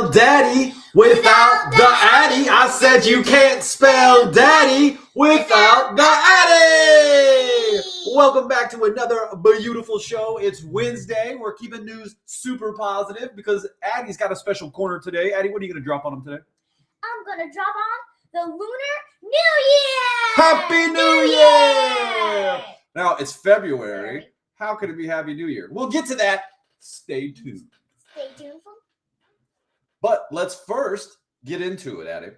spell daddy without the Addy. I said you can't spell daddy without the Addy. Welcome back to another beautiful show. It's Wednesday. We're keeping news super positive because Addy's got a special corner today. Addy, what are you going to drop on him today? I'm going to drop on the LUNAR New Year. Happy New Year! Now, it's February. How could it be Happy New Year? We'll get to that. Stay tuned. Stay tuned. But let's first get into it, Addy.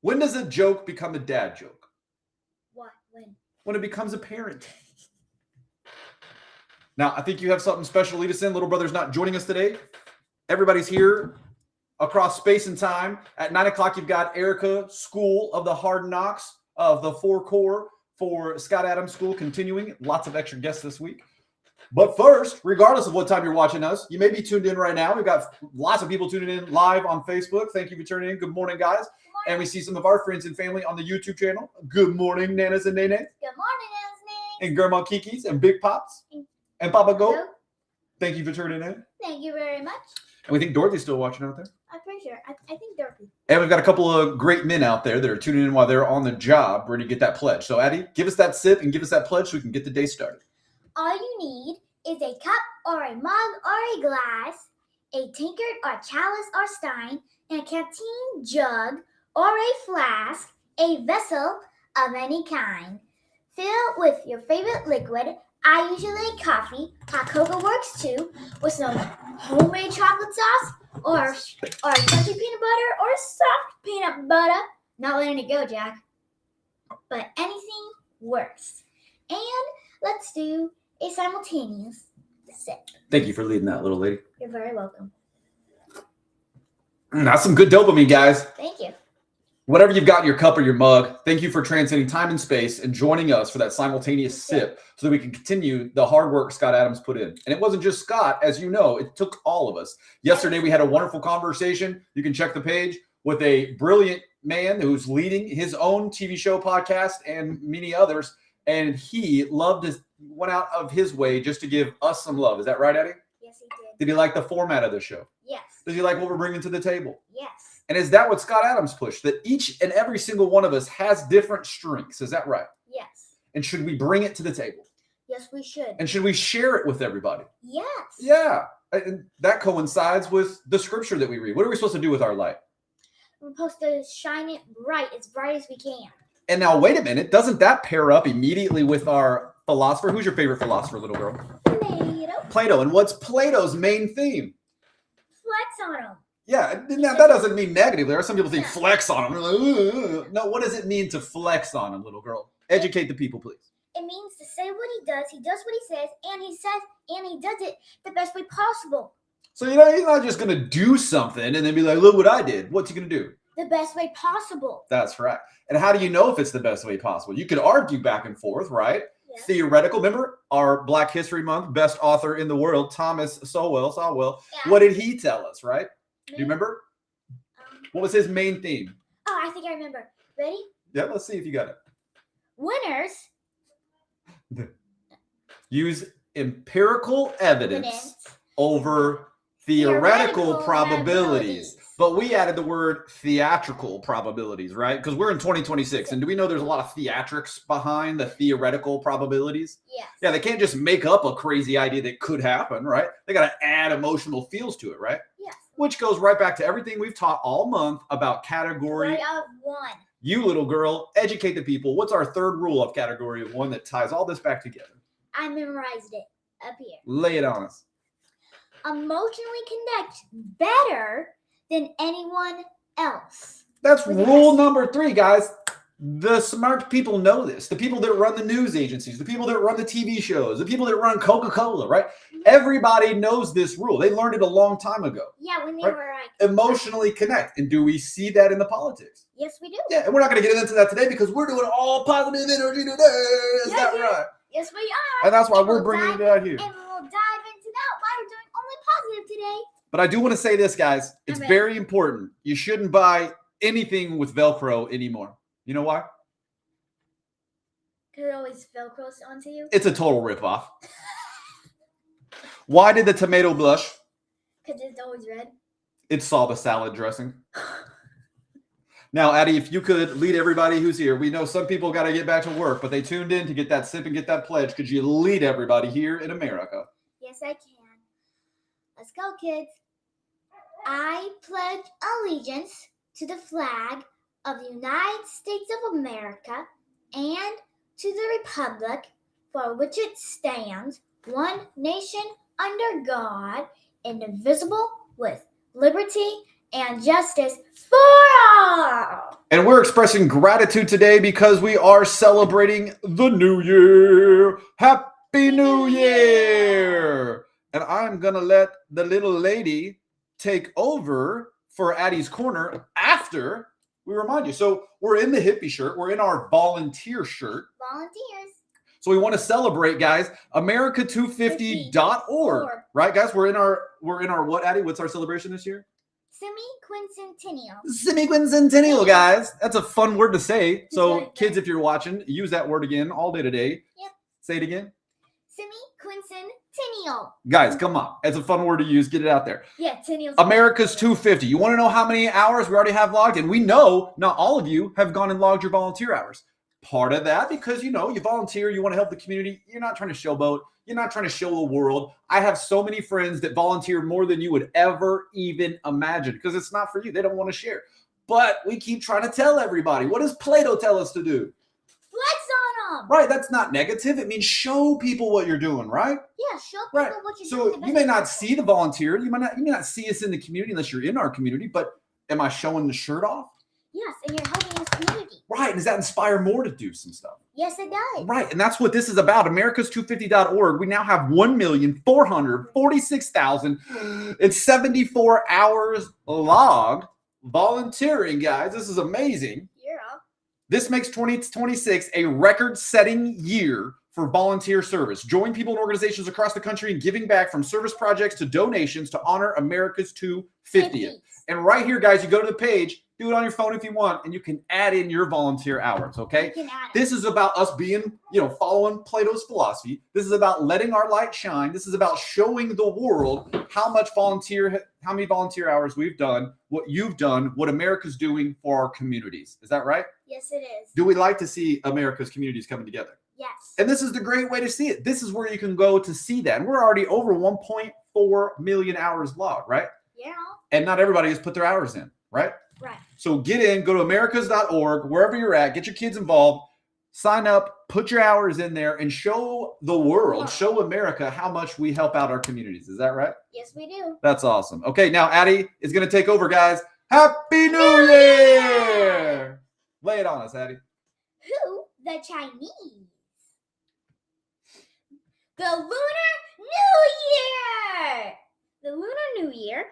When does a joke become a dad joke? What? When? When it becomes a parent. Now, I think you have something special to lead us in. Little brother's not joining us today. Everybody's here across space and time. At 9 o'clock, you've got Erica School of the Hard Knocks of the Four Core for Scott Adams School continuing. Lots of extra guests this week. But first, regardless of what time you're watching us, you may be tuned in right now. We've got lots of people tuning in live on Facebook. Thank you for tuning in. Good morning, guys. Good morning. And we see some of our friends and family on the YouTube channel. Good morning, Nanas and Nene. Good morning, Nanas. And Grandma Kiki's and Big Pops. And Papa Go. Thank you for tuning in. Thank you very much. And we think Dorothy's still watching out there. I'm pretty sure. I think Dorothy. And we've got a couple of great men out there that are tuning in while they're on the job, ready to get that pledge. So, Addy, give us that sip and give us that pledge so we can get the day started. All you need is a cup or a mug or a glass, a tankard or chalice or stein, and a canteen jug or a flask, a vessel of any kind. Fill with your favorite liquid. I usually like coffee. Hot cocoa works too, with some homemade chocolate sauce or crunchy peanut butter or soft peanut butter. Not letting it go, Jack. But anything works. And let's do a simultaneous sip. Thank you for leading that, little lady. You're very welcome. That's some good dopamine, guys. Thank you. Whatever you've got in your cup or your mug, thank you for transcending time and space and joining us for that simultaneous sip so that we can continue the hard work Scott Adams put in. And it wasn't just Scott, as you know, it took all of us. Yesterday, we had a wonderful conversation. You can check the page with a brilliant man who's leading his own TV show, podcast, and many others. And he went out of his way just to give us some love. Is that right, Addy? Yes, he did. Did he like the format of the show? Yes. Does he like what we're bringing to the table? Yes. And is that what Scott Adams pushed? That each and every single one of us has different strengths. Is that right? Yes. And should we bring it to the table? Yes, we should. And should we share it with everybody? Yes. Yeah. And that coincides with the scripture that we read. What are we supposed to do with our light? We're supposed to shine it as bright as we can. And now, wait a minute. Doesn't that pair up immediately with our philosopher? Who's your favorite philosopher, little girl? Plato. And what's Plato's main theme? Flex on him. Yeah, now that doesn't mean negative. There are some people think flex on them. Like, no, what does it mean to flex on them, little girl? Educate the people, please. It means to say what he does what he says, and he does it the best way possible. So, he's not just going to do something and then be like, look what I did. What's he going to do? The best way possible. That's right. And how do you know if it's the best way possible? You could argue back and forth, right? Yes. Theoretical. Remember our Black History Month best author in the world, Thomas Sowell. Yeah. What did he tell us, right? Do you remember? What was his main theme? Oh, I think I remember. Ready? Yeah, let's see if you got it. Winners use empirical evidence over theoretical probabilities. But we added the word theatrical probabilities, right? Because we're in 2026. And do we know there's a lot of theatrics behind the theoretical probabilities? Yes. Yeah, they can't just make up a crazy idea that could happen, right? They got to add emotional feels to it, right? Yes. Which goes right back to everything we've taught all month about category of one. You, little girl, educate the people. What's our third rule of category of one that ties all this back together? I memorized it up here. Lay it on us. Emotionally connect better than anyone else. That's rule number 3, guys. The smart people know this. The people that run the news agencies, the people that run the TV shows, the people that run Coca-Cola, right? Everybody knows this rule. They learned it a long time ago. Yeah, when they right? were like... Emotionally connect. And do we see that in the politics? Yes, we do. Yeah, and we're not going to get into that today because we're doing all positive energy today. Is that right? Yes, we are. And that's why we're bringing it out here. And we'll dive into that why we're doing only positive today. But I do want to say this, guys. It's very important. You shouldn't buy anything with Velcro anymore. You know why? Because it always Velcros onto you. It's a total ripoff. Why did the tomato blush? Because it's always red. It's all the salad dressing. Now, Addy, if you could lead everybody who's here. We know some people got to get back to work, but they tuned in to get that sip and get that pledge. Could you lead everybody here in America? Yes, I can. Let's go, kids. I pledge allegiance to the flag of the United States of America and to the republic for which it stands, one nation under God, indivisible, with liberty and justice for all. And we're expressing gratitude today because we are celebrating the New Year. Happy New Year! And I'm going to let the little lady take over for Addy's Corner after we remind you. So we're in the hippie shirt. We're in our volunteer shirt. Volunteers. So we want to celebrate, guys, America250.org. Right, guys? We're in our what, Addy? What's our celebration this year? Semi-quincentennial. Semi-quincentennial, guys. That's a fun word to say. So Right. kids, if you're watching, use that word again all day today. Yep. Say it again. Semi-quincentennial. Guys, come on. It's a fun word to use. Get it out there. Yeah, tennials. America's 250. You want to know how many hours we already have logged? And we know not all of you have gone and logged your volunteer hours. Part of that because, you volunteer, you want to help the community. You're not trying to showboat. You're not trying to show the world. I have so many friends that volunteer more than you would ever even imagine because it's not for you. They don't want to share. But we keep trying to tell everybody. What does Plato tell us to do? Flex on them. Right. That's not negative. It means show people what you're doing, right? Yeah, show people Right. what you're So doing. you may not see the volunteer. You may not see us in the community unless you're in our community. But am I showing the shirt off? Yes, and you're helping this community. Right. Does that inspire more to do some stuff? Yes, it does. Right. And that's what this is about. Americas250.org. We now have 1,446,074 hours logged volunteering, guys. This is amazing. Yeah. This makes 2026 a record-setting year for volunteer service. Join people and organizations across the country in giving back from service projects to donations to honor America's 250th. And right here, guys, you go to the page, do it on your phone if you want, and you can add in your volunteer hours, okay? You can add it. This is about us being, following Plato's philosophy. This is about letting our light shine. This is about showing the world how many volunteer hours we've done, what you've done, what America's doing for our communities. Is that right? Yes, it is. Do we like to see America's communities coming together? Yes. And this is the great way to see it. This is where you can go to see that. And we're already over 1.4 million hours logged, right? Yeah. And not everybody has put their hours in, right? Right. So get in, go to americas.org, wherever you're at, get your kids involved, sign up, put your hours in there, and show the world, show America how much we help out our communities. Is that right? Yes, we do. That's awesome. Okay, now Addy is going to take over, guys. Happy New Year! Lay it on us, Addy. Who? The Chinese. The Lunar New Year! The Lunar New Year?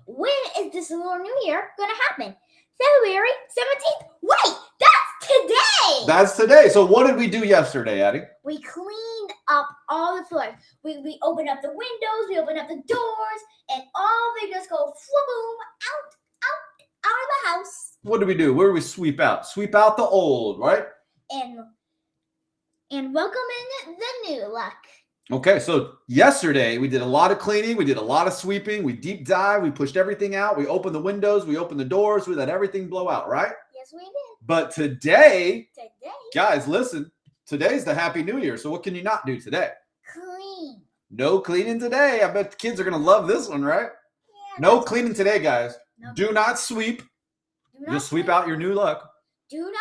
When is this Lunar New Year going to happen? February 17th? Wait, that's today! That's today. So what did we do yesterday, Addy? We cleaned up all the floors. We opened up the windows, we opened up the doors, and all they just go flaboom out of the house. What did we do? Where did we sweep out? Sweep out the old, right? And welcome in the new luck. Okay, so yesterday we did a lot of cleaning, we did a lot of sweeping, we deep dive, we pushed everything out, we opened the windows, we opened the doors, we let everything blow out, right? Yes, we did. But today, guys, listen, today's the Happy New Year, so what can you not do today? Clean. No cleaning today. I bet the kids are going to love this one, right? Yeah, No cleaning today, guys. No. Do not sweep. Do not Just sweep out your new luck. Do not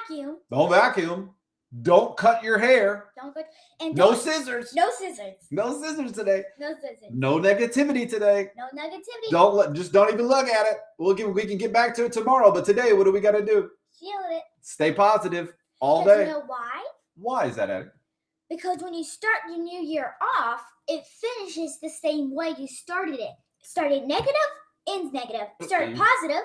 vacuum. Don't vacuum. Don't cut your hair. Don't go. And No don't- scissors. No scissors. No scissors today. No scissors. No negativity today. No negativity. Don't even look at it. We can get back to it tomorrow. But today, what do we got to do? Shield it. Stay positive all 'Cause day. You know why? Why is that, Eddie? Because when you start your new year off, it finishes the same way you started it. Started negative, ends negative. Started positive,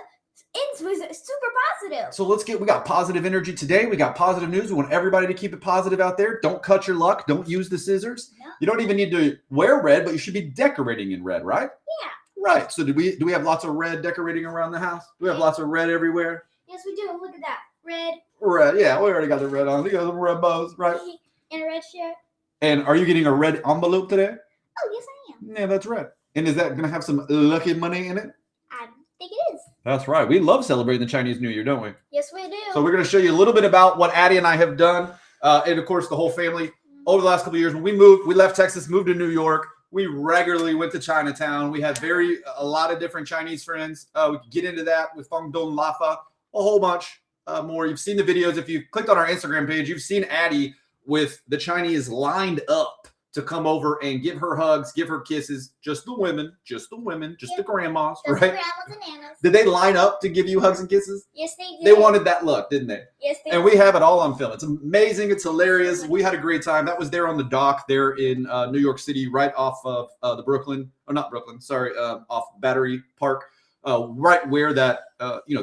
ends with super positive. So we got positive energy today. We got positive news. We want everybody to keep it positive out there. Don't cut your luck. Don't use the scissors. No. You don't even need to wear red, but you should be decorating in red, right? Yeah. Right. So do we have lots of red decorating around the house? Do we have lots of red everywhere? Yes, we do. Look at that. Red. Red. Yeah, we already got the red on. We got some red bows, right? And a red shirt. And are you getting a red envelope today? Oh, yes, I am. Yeah, that's right. And is that going to have some lucky money in it? I think it is. That's right. We love celebrating the Chinese New Year, don't we? Yes, we do. So we're going to show you a little bit about what Addy and I have done. And, of course, the whole family over the last couple of years. When we left Texas, moved to New York. We regularly went to Chinatown. We had a lot of different Chinese friends. We could get into that with Feng Dong Lafa, a whole bunch more. You've seen the videos. If you clicked on our Instagram page, you've seen Addy with the Chinese lined up to come over and give her hugs, give her kisses. Just the women, just the grandmas, Just right? grandmas and nanas. Did they line up to give you hugs and kisses? Yes, they did. They wanted that look, didn't they? Yes, they And did. we have it all on film. It's amazing. It's hilarious. We had a great time. That was there on the dock there in New York City, right off of off Battery Park, right where that,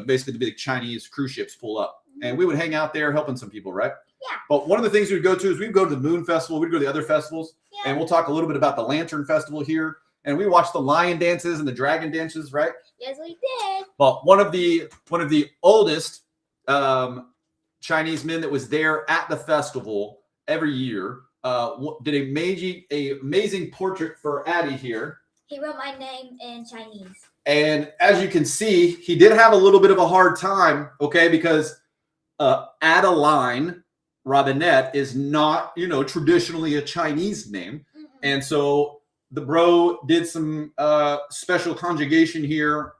basically the big Chinese cruise ships pull up. And we would hang out there helping some people, right? Yeah. But one of the things we'd go to is we'd go to the Moon Festival. We'd go to the other festivals. Yeah. And we'll talk a little bit about the Lantern Festival here. And we watched the lion dances and the dragon dances, right? Yes, we did. Well, one of the oldest Chinese men that was there at the festival every year did a amazing portrait for Addy here. He wrote my name in Chinese. And as you can see, he did have a little bit of a hard time, okay, because Adeline Robinette is not, traditionally a Chinese name. Mm-mm. And so the bro did some special conjugation here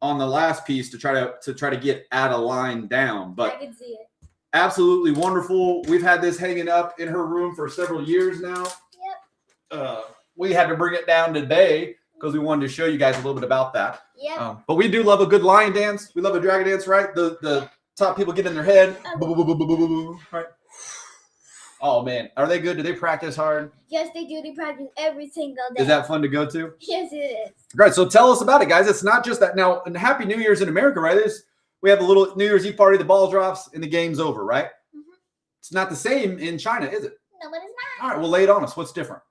on the last piece to try to get Adeline down. But I can see it. absolutely wonderful. We've had this hanging up in her room for several years now. Yep. We had to bring it down today because we wanted to show you guys a little bit about that. Yep. But we do love a good lion dance. We love a dragon dance, right? The top people get in their head. Right. Oh, man. Are they good? Do they practice hard? Yes, they do. They practice every single day. Is that fun to go to? Yes, it is. Great. So tell us about it, guys. It's not just that. Now, and Happy New Year's in America, right? We have a little New Year's Eve party. The ball drops and the game's over, right? Mm-hmm. It's not the same in China, is it? No, but it's not. All right. Well, lay it on us. What's different?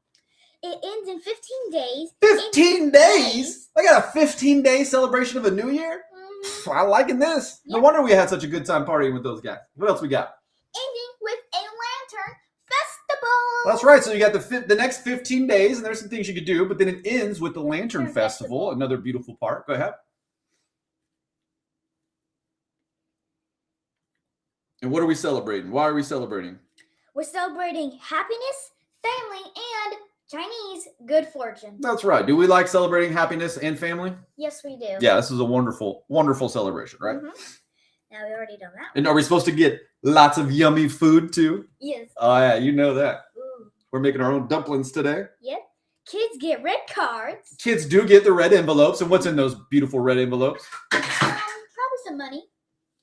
It ends in 15 days. 15 days? I got a 15-day celebration of a New Year? Mhm. I'm liking this. No Yep. wonder we had such a good time partying with those guys. What else we got? Ending with a lantern festival. That's right. So you got the next 15 days, and there's some things you could do, but then it ends with the Lantern Lantern Festival, Festival. another beautiful part. Go ahead. And what are we celebrating? Why are we celebrating? We're celebrating happiness, family, and Chinese good fortune. That's right. Do we like celebrating happiness and family? Yes, we do. Yeah, this is a wonderful, wonderful celebration, right? Mhm. Now we already done that. And are we supposed to get lots of yummy food too? Yes. Oh, yeah, you know that. Ooh. We're making our own dumplings today. Yep. Kids get red cards. Kids do get the red envelopes. And what's in those beautiful red envelopes? Probably some money.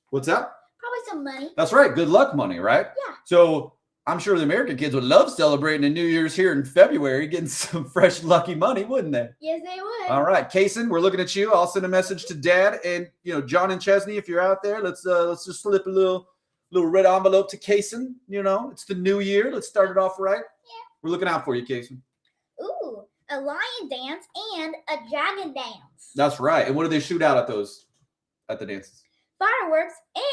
What's that? Probably some money. That's right. Good luck money, right? Yeah. So I'm sure the American kids would love celebrating the New Year's here in February, getting some fresh, lucky money, wouldn't they? Yes, they would. All right, Kaysen, we're looking at you. I'll send a message to Dad and John and Chesney if you're out there. Let's just slip a little red envelope to Kaysen. It's the New Year. Let's start it off right. Yeah. We're looking out for you, Kaysen. Ooh, a lion dance and a dragon dance. That's right. And what do they shoot out at the dances? Fireworks and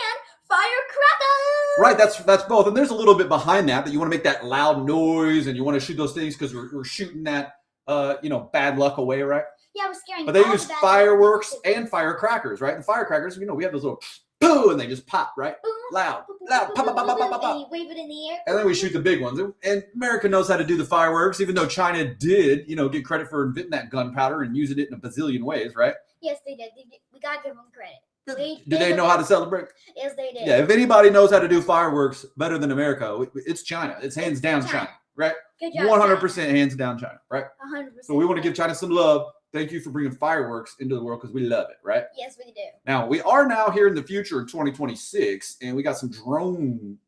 firecrackers. Right, that's both. And there's a little bit behind that you want to make that loud noise and you want to shoot those things because we're shooting that bad luck away, right? Yeah, we're scaring. But they all use the bad fireworks guys. and firecrackers, right? And firecrackers, we have those little poo and they just pop, right? Boom, Loud, boom, boom, loud, boom, pop, pop, boom, pop, boom, pop, pop, and pop. you wave it in the air. And then we shoot the big ones. And America knows how to do the fireworks, even though China did, get credit for inventing that gunpowder and using it in a bazillion ways, right? Yes, they did. We gotta give them credit. Do they know how to celebrate? Yes, they did. Yeah, if anybody knows how to do fireworks better than America, it's China. It's hands down China. China, right? Good job. 100% hands down China, right? 100%. So we want to give China some love. Thank you for bringing fireworks into the world because we love it, right? Yes, we do. Now, we are now here in the future in 2026, and we got some drone,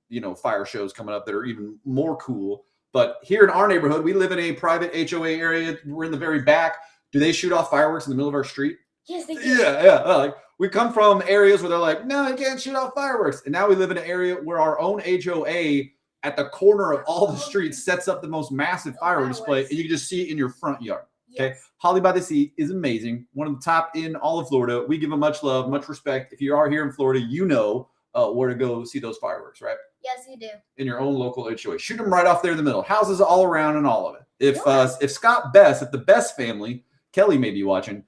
fire shows coming up that are even more cool. But here in our neighborhood, we live in a private HOA area. We're in the very back. Do they shoot off fireworks in the middle of our street? Yes, they do. Yeah. Like we come from areas where they're like, no, you can't shoot off fireworks. And now we live in an area where our own HOA at the corner of all the streets sets up the most massive fireworks display, and you can just see it in your front yard. Okay. Yes. Holly by the Sea is amazing. One of the top in all of Florida. We give them much love, much respect. If you are here in Florida, where to go see those fireworks, right? Yes, you do. In your own local HOA. Shoot them right off there in the middle. Houses all around and all of it. If Sure. Scott Best, if the Best family, Kelly may be watching,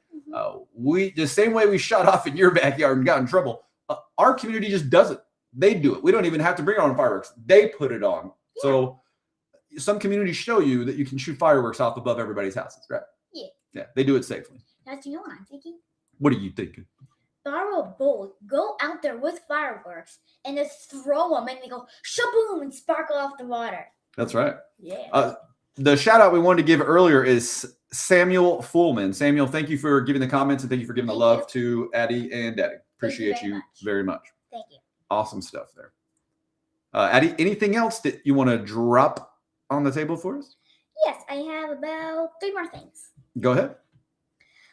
We the same way we shot off in your backyard and got in trouble. Our community just does it. They do it. We don't even have to bring our own fireworks. They put it on. Yeah. So some communities show you that you can shoot fireworks off above everybody's houses, right? Yeah. Yeah, they do it safely. That's you know what I'm thinking. What are you thinking? Borrow a bolt, go out there with fireworks, and just throw them, and they go shaboom and sparkle off the water. That's right. Yeah. The shout out we wanted to give earlier is Samuel Fullman. Samuel, thank you for giving the comments and thank you for giving the love to Addy and Daddy. Appreciate you very much. Thank you. Awesome stuff there. Addy, anything else that you want to drop on the table for us? Yes, I have about 3 more things. Go ahead.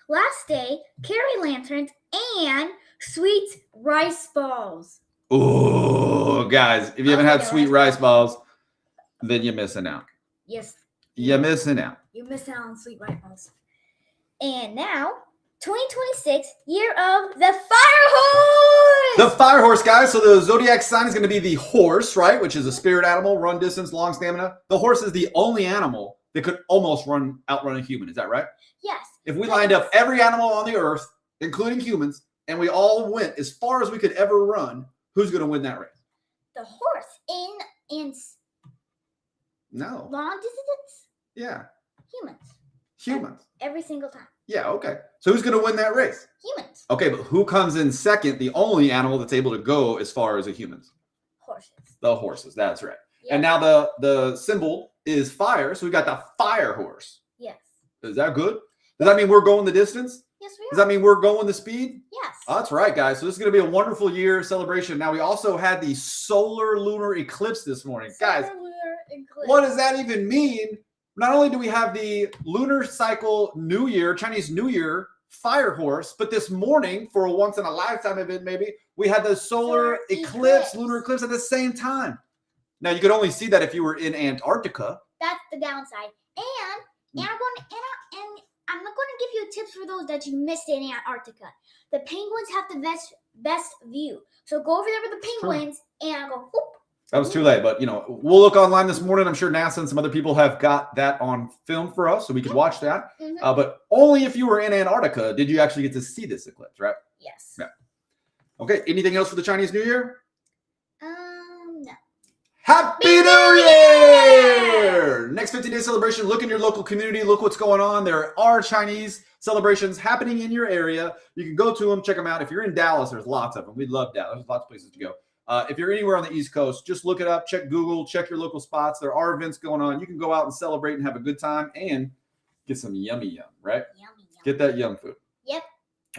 Last day, carry lanterns and sweet rice balls. Oh, guys, if you haven't had sweet rice balls, then you're missing out. Yes. You're missing out. You're missing out on sweet rice balls. And now, 2026, year of the fire horse. The fire horse, guys. So the zodiac sign is going to be the horse, right? Which is a spirit animal, run distance, long stamina. The horse is the only animal that could almost outrun a human. Is that right? Yes. If we lined up every animal on the earth, including humans, and we all went as far as we could ever run, who's going to win that race? The horse in No. long distance, Yeah. humans. Humans. Every single time. Yeah, okay. So who's going to win that race? Humans. Okay, but who comes in second, the only animal that's able to go as far as a humans? Horses. The horses, that's right. Yeah. And now the symbol is fire, so we got the fire horse. Yes. Is that good? Does that mean we're going the distance? Yes, we are. Does that mean we're going the speed? Yes. That's right, guys. So this is going to be a wonderful year celebration. Now, we also had the solar lunar eclipse this morning. Guys, what does that even mean? Not only do we have the lunar cycle New Year, Chinese New Year fire horse, but this morning, for a once in a lifetime event maybe, we had the solar eclipse, lunar eclipse at the same time. Now, you could only see that if you were in Antarctica. That's the downside. And I'm not going to give you tips for those that you missed in Antarctica. The penguins have the best view. So go over there with the penguins and go, whoop. That was too late, but we'll look online this morning. I'm sure NASA and some other people have got that on film for us, so we could watch that. Mm-hmm. But only if you were in Antarctica did you actually get to see this eclipse, right? Yes. Yeah. Okay. Anything else for the Chinese New Year? No. Happy New Year! Next 50-day celebration. Look in your local community. Look what's going on. There are Chinese celebrations happening in your area. You can go to them, check them out. If you're in Dallas, there's lots of them. We love Dallas. There's lots of places to go. If you're anywhere on the East Coast, just look it up. Check Google. Check your local spots. There are events going on. You can go out and celebrate and have a good time and get some yummy yum, right? Yummy. Get that yum food. Yep.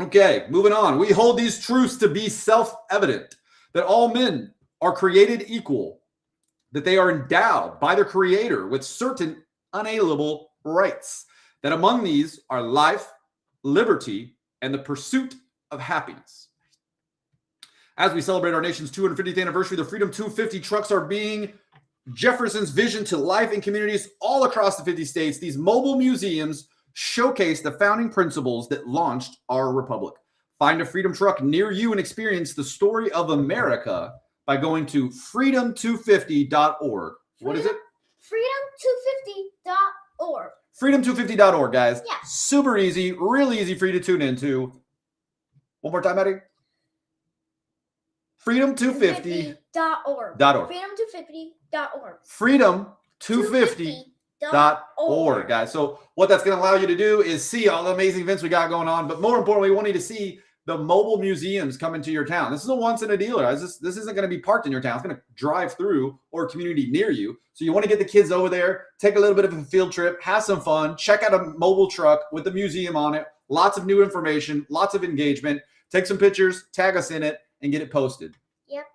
Okay, moving on. We hold these truths to be self-evident, that all men are created equal, that they are endowed by their creator with certain unalienable rights, that among these are life, liberty, and the pursuit of happiness. As we celebrate our nation's 250th anniversary, the Freedom 250 trucks are being Jefferson's vision to life in communities all across the 50 states. These mobile museums showcase the founding principles that launched our republic. Find a Freedom truck near you and experience the story of America by going to freedom250.org. What is it? Freedom250.org. Freedom250.org, guys. Yeah. Super easy, really easy for you to tune into. One more time, Eddie. Freedom250.org. Freedom250.org. Freedom250.org, guys. So what that's going to allow you to do is see all the amazing events we got going on, but more importantly, we want you to see the mobile museums coming to your town. This is a once in a deal, guys. This isn't going to be parked in your town. It's going to drive through or a community near you. So you want to get the kids over there, take a little bit of a field trip, have some fun, check out a mobile truck with a museum on it, lots of new information, lots of engagement. Take some pictures, tag us in it, and get it posted. Yep.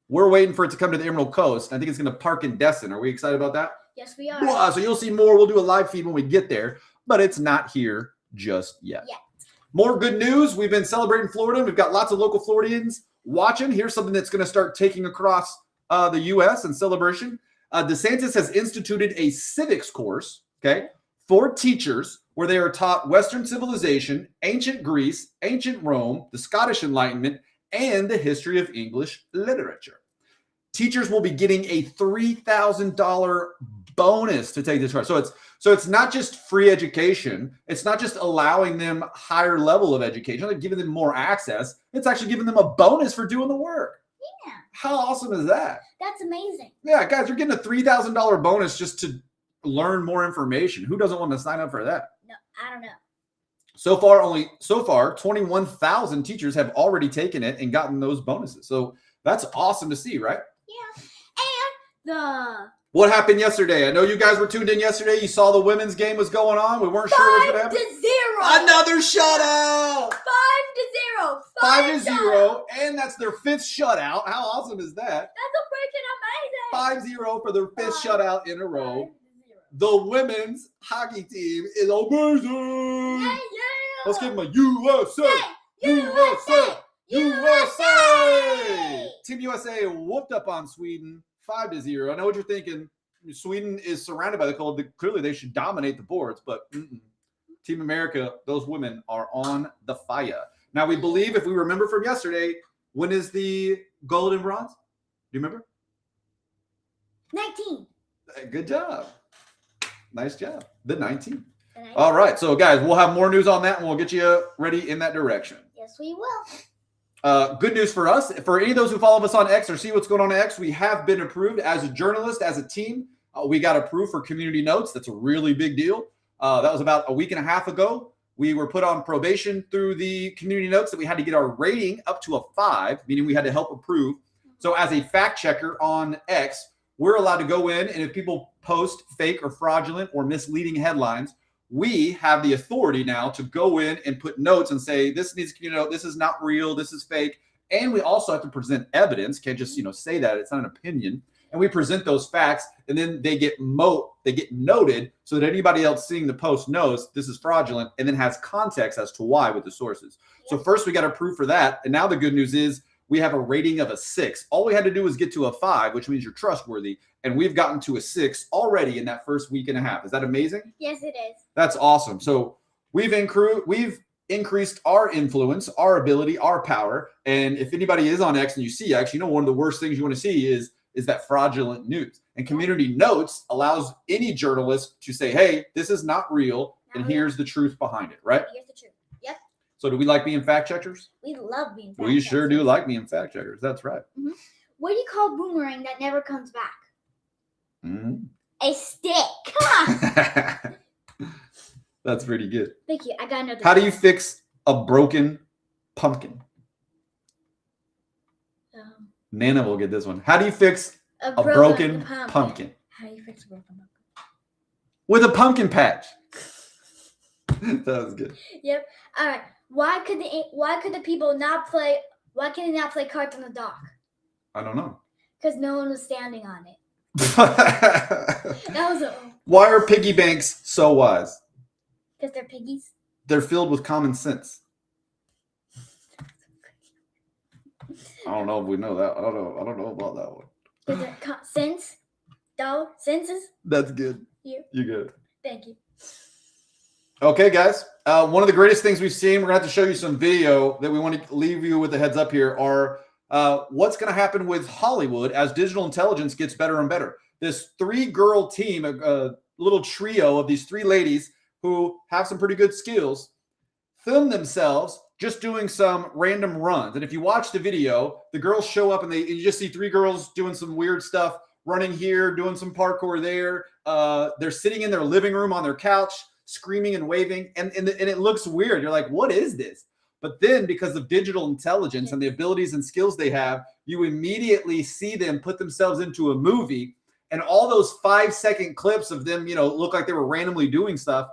We're waiting for it to come to the Emerald Coast. I think it's going to park in Destin. Are we excited about that? Yes, we are. Wow, so you'll see more. We'll do a live feed when we get there, but it's not here just yet. Yeah. More good news. We've been celebrating Florida. We've got lots of local Floridians watching. Here's something that's going to start taking across the U.S. in celebration. DeSantis has instituted a civics course, okay, for teachers where they are taught Western civilization, ancient Greece, ancient Rome, the Scottish Enlightenment, and the history of English literature. Teachers will be getting a $3,000 bonus to take this course. So it's not just free education. It's not just allowing them higher level of education, like giving them more access. It's actually giving them a bonus for doing the work. Yeah. How awesome is that? That's amazing. Yeah, guys, you're getting a $3,000 bonus just to learn more information. Who doesn't want to sign up for that? No, I don't know. So far, 21,000 teachers have already taken it and gotten those bonuses. So that's awesome to see, right? Yeah. And what happened yesterday? I know you guys were tuned in yesterday. You saw the women's game was going on. We weren't sure what was going to happen. 5-0. Another shutout. 5-0. 5-0, and that's their fifth shutout. How awesome is that? That's freaking amazing. 5-0 for their fifth shutout in a row. The women's hockey team is amazing. Yeah. Let's give them a USA. USA. USA. Team USA whooped up on Sweden 5-0. I know what you're thinking. Sweden is surrounded by the cold. Clearly, they should dominate the boards, but Team America, those women are on the fire. Now, we believe, if we remember from yesterday, when is the gold and bronze? Do you remember? 19. Good job. Nice job. The 19. All right. So, guys, we'll have more news on that, and we'll get you ready in that direction. Yes, we will. Good news for us. For any of those who follow us on X or see what's going on X, we have been approved as a journalist, as a team. We got approved for community notes. That's a really big deal. That was about a week and a half ago. We were put on probation through the community notes that we had to get our rating up to a 5, meaning we had to help approve. So as a fact checker on X, we're allowed to go in, and if people post fake or fraudulent or misleading headlines, we have the authority now to go in and put notes and say, this needs to, this is not real, this is fake. And we also have to present evidence. Can't just, say that. It's not an opinion. And we present those facts, and then they get noted so that anybody else seeing the post knows this is fraudulent and then has context as to why with the sources. Yep. So first we got to prove for that. And now the good news is we have a rating of a 6. All we had to do was get to a 5, which means you're trustworthy. And we've gotten to a 6 already in that first week and a half. Is that amazing? Yes, it is. That's awesome. So we've increased our influence, our ability, our power. And if anybody is on X and you see X, one of the worst things you want to see is that fraudulent news. And community notes allows any journalist to say, hey, this is not real, and here's the truth behind it, right? Here's the truth. Yep. So do we like being fact checkers? We love being fact checkers. We sure do like being fact checkers. That's right. Mm-hmm. What do you call boomerang that never comes back? Mm-hmm. A stick. Come on. That's pretty good. Thank you. I got another. How do you fix a broken pumpkin? Nana will get this one. How do you fix a broken pumpkin? How do you fix a broken pumpkin? With a pumpkin patch. That was good. Yep. All right. Why could the people not play? Why can they not play cards on the dock? I don't know. Because no one was standing on it. Why are piggy banks so wise? Because they're piggies. They're filled with common sense. I don't know if we know that. I don't know about that one. Is it sense? Senses? That's good. You good. Thank you. Okay, guys. One of the greatest things we've seen, we're going to have to show you some video that we want to leave you with a heads up here, are what's going to happen with Hollywood as digital intelligence gets better and better. This 3-girl team, a little trio of these 3 ladies who have some pretty good skills, film themselves just doing some random runs. And if you watch the video, the girls show up and you just see 3 girls doing some weird stuff, running here, doing some parkour there. They're sitting in their living room on their couch, screaming and waving. And it looks weird. You're like, what is this? But then because of digital intelligence and the abilities and skills they have, you immediately see them put themselves into a movie. And all those 5-second clips of them, look like they were randomly doing stuff.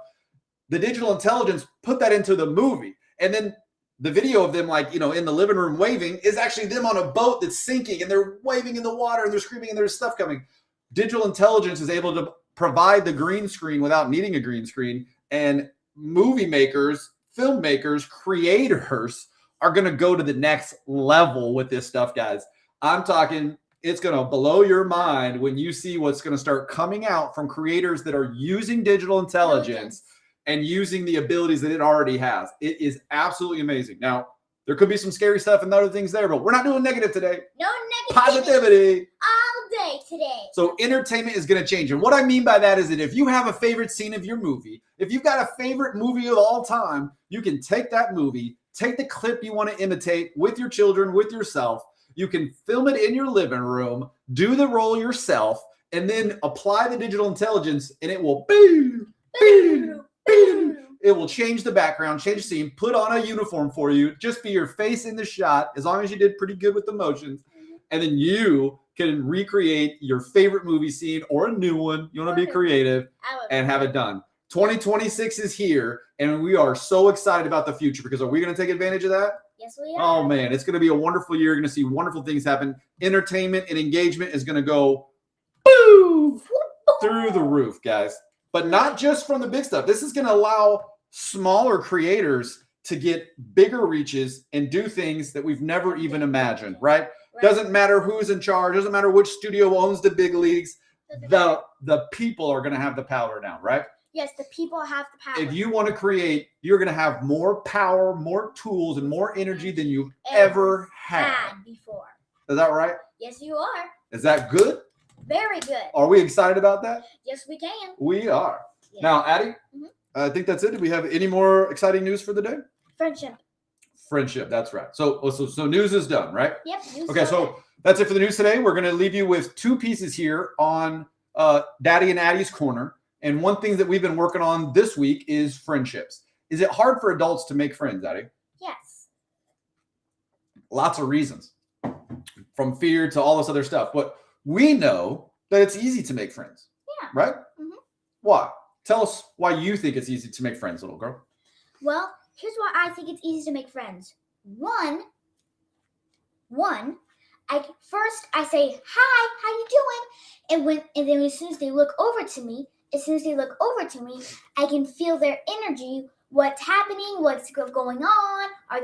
The digital intelligence put that into the movie. And then the video of them, in the living room waving is actually them on a boat that's sinking, and they're waving in the water and they're screaming and there's stuff coming. Digital intelligence is able to provide the green screen without needing a green screen. And movie makers, filmmakers, creators are going to go to the next level with this stuff, guys. I'm talking, it's going to blow your mind when you see what's going to start coming out from creators that are using digital intelligence and using the abilities that it already has. It is absolutely amazing. Now, there could be some scary stuff and other things there, but we're not doing negative today. No negativity. Positivity. All day. today. So entertainment is going to change. And what I mean by that is that if you have a favorite scene of your movie, if you've got a favorite movie of all time, you can take that movie, take the clip you want to imitate with your children, with yourself. You can film it in your living room, do the role yourself, and then apply the digital intelligence, and it will boom, boom, boom. It will change the background, change the scene, put on a uniform for you, just be your face in the shot, as long as you did pretty good with the motions. And then you can recreate your favorite movie scene or a new one. You want to be creative and have it done. 2026 is here, and we are so excited about the future because are we going to take advantage of that? Yes, we are. Oh, man, it's going to be a wonderful year. You're going to see wonderful things happen. Entertainment and engagement is going to go boom, through the roof, guys. But not just from the big stuff. This is going to allow smaller creators to get bigger reaches and do things that we've never even imagined, right? Doesn't matter who's in charge. Doesn't matter which studio owns the big leagues. The people are going to have the power now, right? Yes, the people have the power. If you want to create, you're going to have more power, more tools, and more energy than you've ever had before. Is that right? Yes, you are. Is that good? Very good. Are we excited about that? Yes, we can. We are. Yeah. Now, Addy, I think that's it. Do we have any more exciting news for the day? Friendship. Friendship. That's right. So news is done, right? Yep. Okay, so that's it for the news today. We're going to leave you with two pieces here on Daddy and Addy's Corner. And one thing that we've been working on this week is friendships. Is it hard for adults to make friends, Addy? Yes. Lots of reasons, from fear to all this other stuff. But we know that it's easy to make friends. Yeah. Right? Mm-hmm. Why? Tell us why you think it's easy to make friends, little girl. Well, here's why I think it's easy to make friends. One, I say, hi, how you doing? And then as soon as they look over to me, I can feel their energy, what's happening, what's going on. Are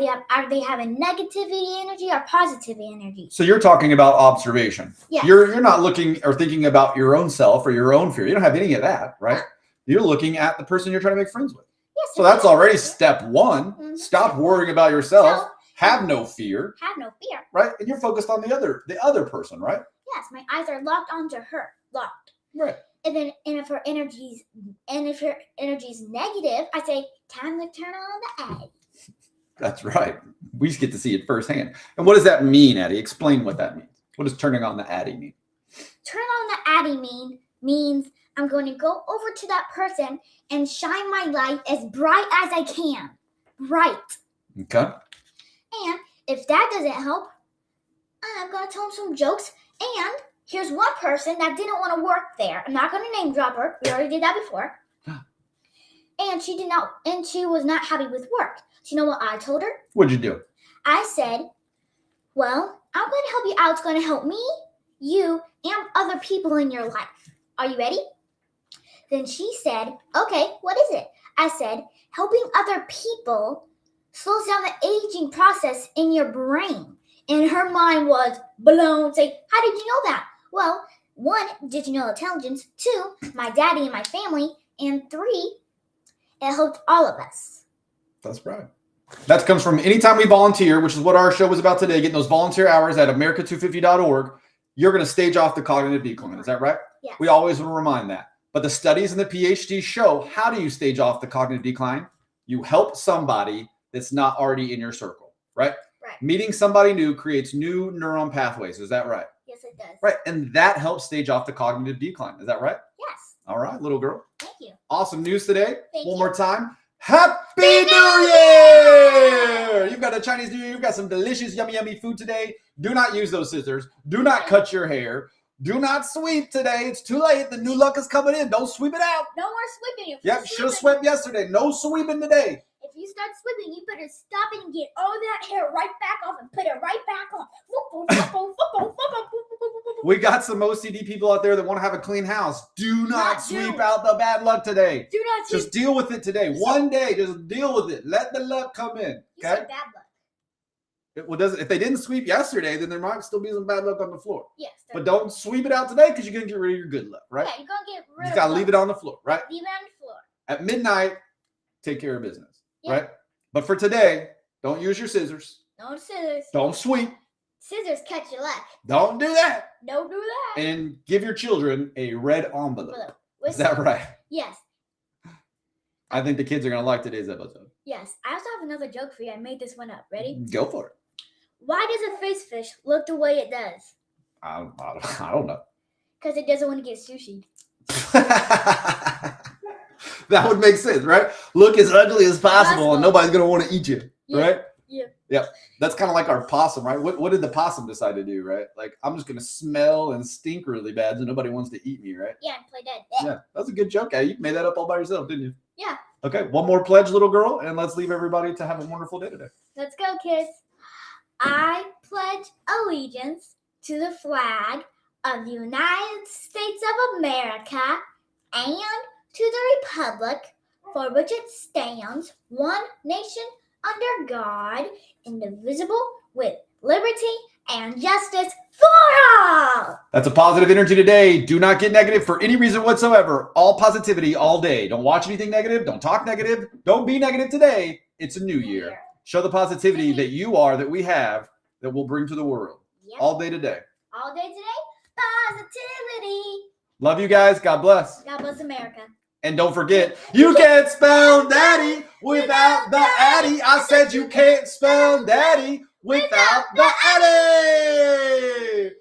they having negativity energy or positivity energy? So you're talking about observation. Yes. You're not looking or thinking about your own self or your own fear. You don't have any of that, right? You're looking at the person you're trying to make friends with. Yes, so that's already step one. Mm-hmm. Stop worrying about yourself. Have no fear. Have no fear. Right? And you're focused on the other person, right? Yes, my eyes are locked onto her. Locked. Right. And if her energy's negative, I say, time to turn on the Addy. That's right. We just get to see it firsthand. And what does that mean, Addy? Explain what that means. What does turning on the Addy mean? Turn on the Addy means I'm going to go over to that person and shine my light as bright as I can. Bright. Okay. And if that doesn't help, I'm going to tell them some jokes. And here's one person that didn't want to work there. I'm not going to name drop her. We already did that before. And she was not happy with work. So you know what I told her? What'd you do? I said, well, I'm going to help you out. It's going to help me, you, and other people in your life. Are you ready? Then she said, okay, what is it? I said, helping other people slows down the aging process in your brain. And her mind was blown. Say, how did you know that? Well, 1, digital intelligence. 2, my daddy and my family. And 3, it helped all of us. That's right. That comes from anytime we volunteer, which is what our show was about today, getting those volunteer hours at America250.org. You're going to stage off the cognitive decline. Is that right? Yes. We always want to remind that. But the studies and the PhD show, how do you stage off the cognitive decline? You help somebody that's not already in your circle, right? Right. Meeting somebody new creates new neuron pathways. Is that right? Yes, it does. Right. And that helps stage off the cognitive decline. Is that right? Yes. All right, little girl. Thank you. Awesome news today. Thank One you. more time. Happy New Year! You've got a Chinese New Year. You've got some delicious, yummy, yummy food today. Do not use those scissors. Do not cut your hair. Do not sweep today. It's too late. The new luck is coming in. Don't sweep it out. No more sweeping. Yep, should have swept yesterday. No sweeping today. If you start sweeping, you better stop it and get all that hair right back off and put it right back on. We got some OCD people out there that want to have a clean house. Do not sweep out the bad luck today. Do not sweep. Just deal with it today. One day, just deal with it. Let the luck come in. You Okay? said bad luck. If they didn't sweep yesterday, then there might still be some bad luck on the floor. Yes. But don't sweep it out today because you're going to get rid of your good luck, right? Yeah, you're going to get rid You of got to luck. leave it on the floor, right? Leave it on the floor. At midnight, take care of business, Yeah. right? But for today, don't use your scissors. No scissors. Don't sweep. Scissors catch your luck. Don't do that. Don't do that. And give your children a red envelope. Is that right? Yes. I think the kids are going to like today's episode. Yes. I also have another joke for you. I made this one up. Ready? Go for it. Why does a face fish look the way it does? I don't know. Because it doesn't want to get sushi. That would make sense, right? Look as ugly as possible and nobody's going to want to eat you, right? Yeah. Yeah. That's kind of like our possum, right? What did the possum decide to do, right? Like, I'm just going to smell and stink really bad so nobody wants to eat me, right? Yeah, and play dead. Yeah, that's a good joke. You made that up all by yourself, didn't you? Yeah. Okay, one more pledge, little girl, and let's leave everybody to have a wonderful day today. Let's go, kids. I pledge allegiance to the flag of the United States of America and to the republic for which it stands, one nation under God, indivisible, with liberty and justice for all. That's a positive energy today. Do not get negative for any reason whatsoever. All positivity all day. Don't watch anything negative. Don't talk negative. Don't be negative today. It's a new year. Show the positivity that you are, that we have, that we'll bring to the world. Yep. All day today. All day today, positivity. Love you guys. God bless. God bless America. And don't forget, you can't spell daddy without the Addy. I said you can't spell daddy without the Addy.